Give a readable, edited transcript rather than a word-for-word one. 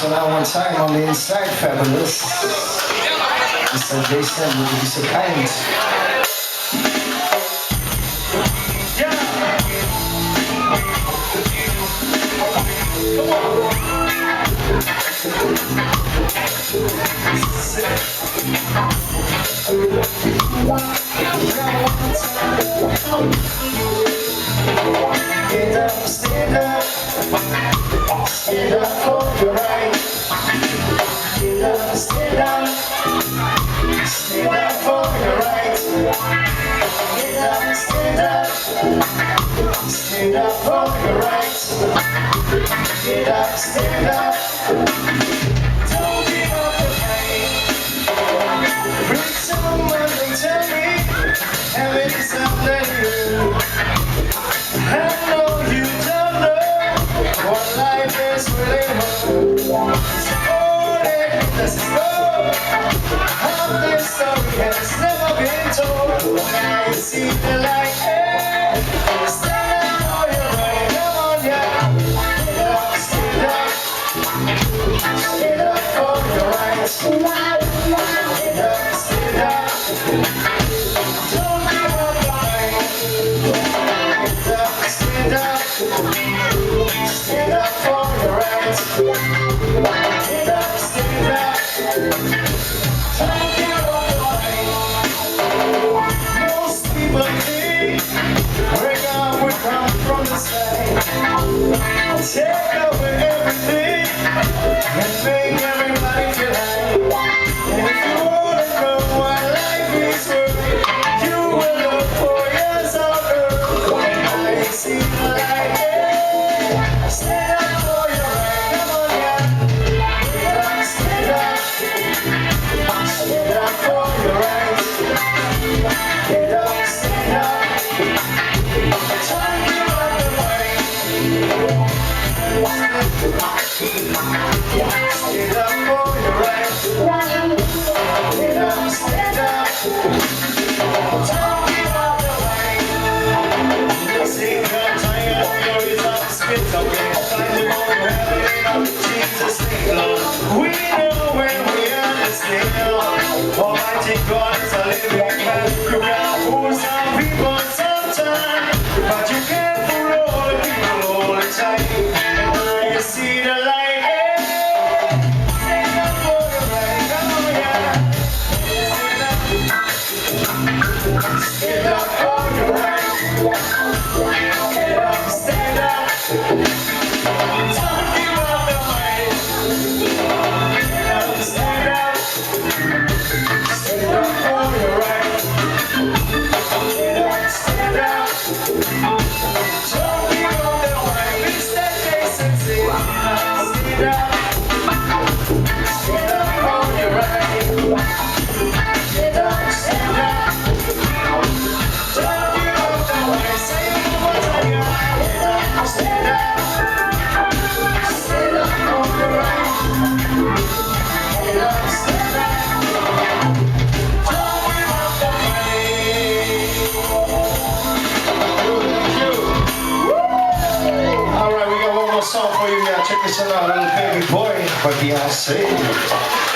this one out one time on the inside, fabulous. Mr. Jayson, would you be so kind? Stand up, stand up, stand up for your right. Stand up, stand up, stand up for your right. Stand up, stand up, stand up for your right. Get up, stand up, don't give up the fight. Bring someone to tell me, have it is something new. I know you don't know what life is really worth. So let's go. How this story has never been told. Now you see the light, hey. Stand up for your right, come on, yeah. Get up, stand up. Stand up for your right. Get up, stand up. Don't give up the fight. Stand up, stand up for your rights. Stand up, stand up. Don't give up the fight. Most people think we're gonna come from the side. Take over everything and make everybody feel high. And if you wanna know what life is worth, you will look for years on earth. See the light, yeah. Stand up for your right, come on, yeah. Get up, stand up. Stand up for your right. Get up, stand up. Don't give up the fight. Stand up for your right. Get up, stand up. Don't give up the fight. Sing your time, your results, spit up there. Find the moment where Jesus name, Lord. We know when we understand. Almighty God is a living man. You can fool some people sometimes, but you can't fool all the people all the time. And now you see the light, yeah. Stand up for your right, come on, yeah. Stand up for your right. Get up, stand up. Don't give up the fight. Get up, stand up. Stand up for your right. Get up, stand up. Don't give up the fight. Mr. Jayson, stand up. Stand up for your right. Get up, stand up. Don't give up the fight. Say it one more time, yeah. Get up, stand up. Stand up for your right. Get up, stand up. Don't give up the fight. Thank you. All right, we got one more song for you now. Check this one out, Little Baby Boy by U.S.A.